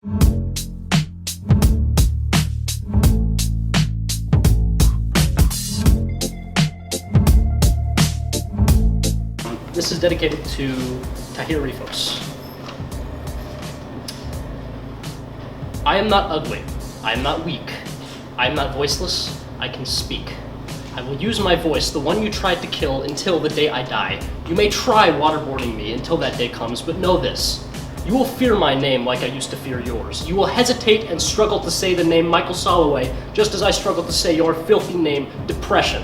This is dedicated to Tahir Rifos. I am not ugly. I am not weak. I am not voiceless. I can speak. I will use my voice, the one you tried to kill, until the day I die. You may try waterboarding me until that day comes, but know this. You will fear my name like I used to fear yours. You will hesitate and struggle to say the name Michael Soloway, just as I struggled to say your filthy name, Depression.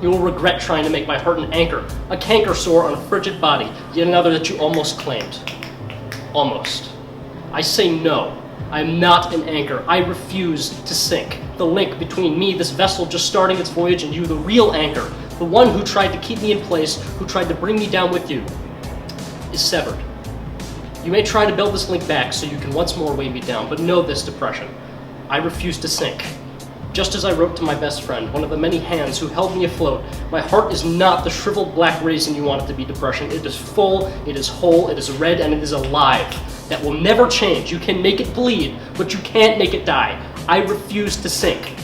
You will regret trying to make my heart an anchor, a canker sore on a frigid body, yet another that you almost claimed. Almost. I say no. I am not an anchor. I refuse to sink. The link between me, this vessel just starting its voyage, and you, the real anchor, the one who tried to keep me in place, who tried to bring me down with you, is severed. You may try to build this link back so you can once more weigh me down, but know this, Depression. I refuse to sink. Just as I wrote to my best friend, one of the many hands who held me afloat, my heart is not the shriveled black raisin you want it to be, Depression. It is full, it is whole, it is red, and it is alive. That will never change. You can make it bleed, but you can't make it die. I refuse to sink.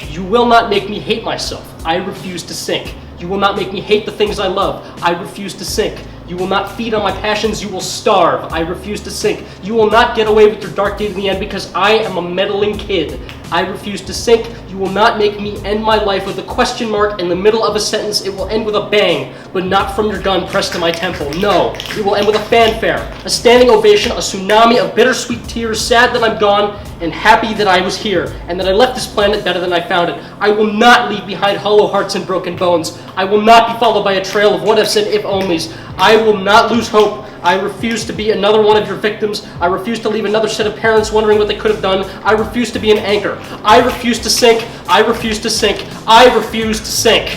You will not make me hate myself. I refuse to sink. You will not make me hate the things I love. I refuse to sink. You will not feed on my passions. You will starve. I refuse to sink. You will not get away with your dark deed in the end because I am a meddling kid. I refuse to sink. You will not make me end my life with a question mark in the middle of a sentence. It will end with a bang, but not from your gun pressed to my temple. No, it will end with a fanfare, a standing ovation, a tsunami of bittersweet tears, sad that I'm gone and happy that I was here and that I left this planet better than I found it. I will not leave behind hollow hearts and broken bones. I will not be followed by a trail of what ifs and if onlys. I will not lose hope. I refuse to be another one of your victims. I refuse to leave another set of parents wondering what they could have done. I refuse to be an anchor. I refuse to sink. I refuse to sink. I refuse to sink.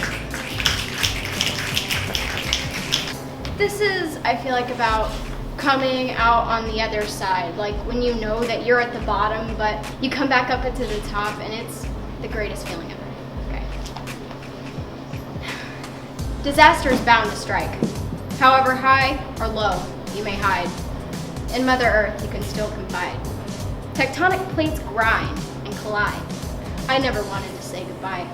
This is, I feel like, about coming out on the other side. Like when you know that you're at the bottom, but you come back up into the top, and it's the greatest feeling ever. Okay. Disaster is bound to strike. However high or low you may hide, in Mother Earth you can still confide. Tectonic plates grind and collide. I never wanted to say goodbye.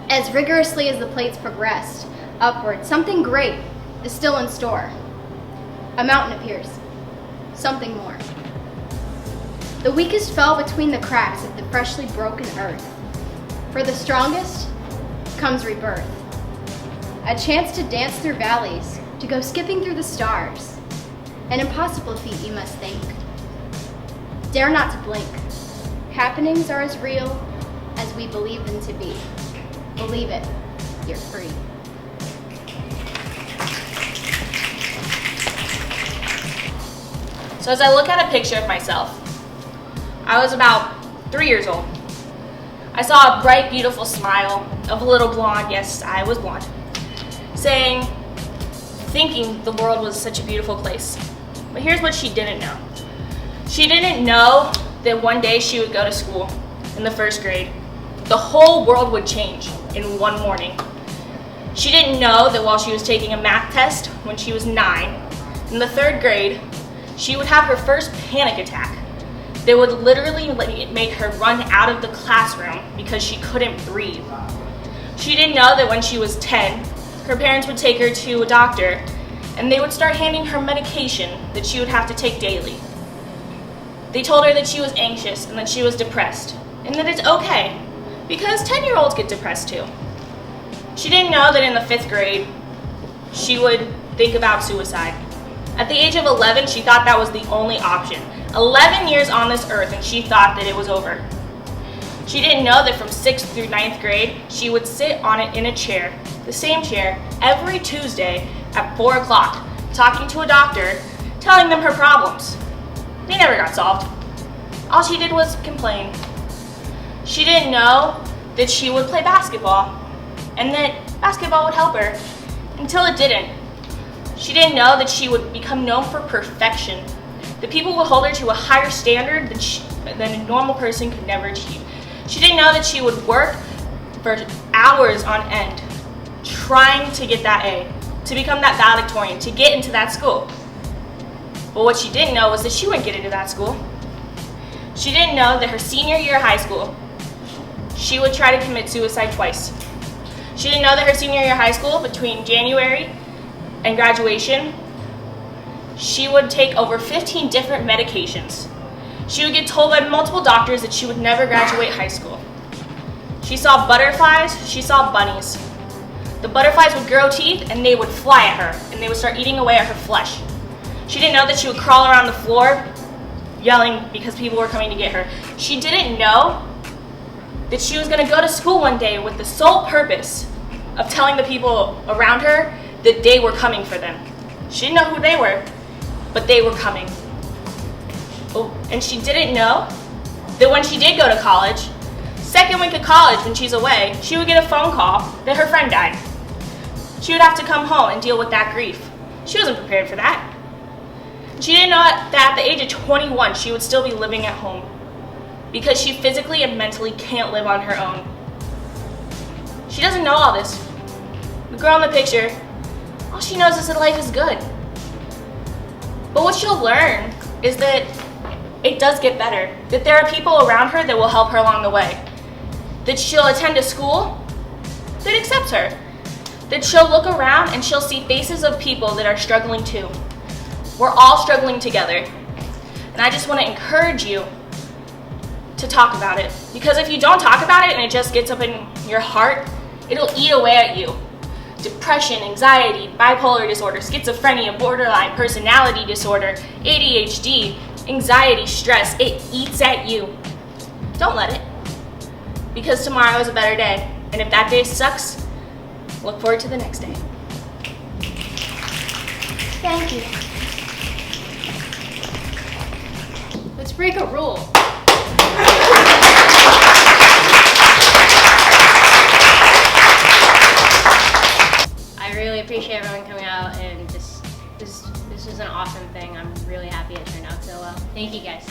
As rigorously as the plates progressed upward, something great is still in store. A mountain appears, something more. The weakest fell between the cracks of the freshly broken earth. For the strongest comes rebirth. A chance to dance through valleys, to go skipping through the stars. An impossible feat, you must think. Dare not to blink. Happenings are as real as we believe them to be. Believe it, you're free. So as I look at a picture of myself, I was about 3 years old. I saw a bright, beautiful smile of a little blonde, yes, I was blonde, thinking the world was such a beautiful place. But here's what she didn't know. She didn't know that one day she would go to school in the first grade. The whole world would change in one morning. She didn't know that while she was taking a math test when she was 9, in the 3rd grade, she would have her first panic attack that would literally make her run out of the classroom because she couldn't breathe. She didn't know that when she was 10, her parents would take her to a doctor and they would start handing her medication that she would have to take daily. They told her that she was anxious and that she was depressed and that it's okay because 10-year-olds get depressed too. She didn't know that in the 5th grade, she would think about suicide. At the age of 11, she thought that was the only option. 11 years on this earth and she thought that it was over. She didn't know that from 6th through 9th grade, she would sit on it in a chair, the same chair, every Tuesday at 4 o'clock, talking to a doctor, telling them her problems. They never got solved. All she did was complain. She didn't know that she would play basketball and that basketball would help her until it didn't. She didn't know that she would become known for perfection. That people would hold her to a higher standard than a normal person could never achieve. She didn't know that she would work for hours on end trying to get that A, to become that valedictorian, to get into that school. But what she didn't know was that she wouldn't get into that school. She didn't know that her senior year of high school, she would try to commit suicide twice. She didn't know that her senior year of high school, between January and graduation, she would take over 15 different medications. She would get told by multiple doctors that she would never graduate high school. She saw butterflies, she saw bunnies. The butterflies would grow teeth and they would fly at her and they would start eating away at her flesh. She didn't know that she would crawl around the floor yelling because people were coming to get her. She didn't know that she was going to go to school one day with the sole purpose of telling the people around her that they were coming for them. She didn't know who they were, but they were coming. Oh, and she didn't know that when she did go to college, second week of college when she's away, she would get a phone call that her friend died. She would have to come home and deal with that grief. She wasn't prepared for that. She didn't know that at the age of 21, she would still be living at home because she physically and mentally can't live on her own. She doesn't know all this. The girl in the picture, all she knows is that life is good. But what she'll learn is that it does get better, that there are people around her that will help her along the way, that she'll attend a school that accepts her, that she'll look around and she'll see faces of people that are struggling too. We're all struggling together. And I just want to encourage you to talk about it. Because if you don't talk about it and it just gets up in your heart, it'll eat away at you. Depression, anxiety, bipolar disorder, schizophrenia, borderline personality disorder, ADHD, anxiety, stress, it eats at you. Don't let it. Because tomorrow is a better day. And if that day sucks, look forward to the next day. Thank you. Let's break a rule. I really appreciate everyone coming out, and this is an awesome thing. I'm really happy it turned out so well. Thank you guys.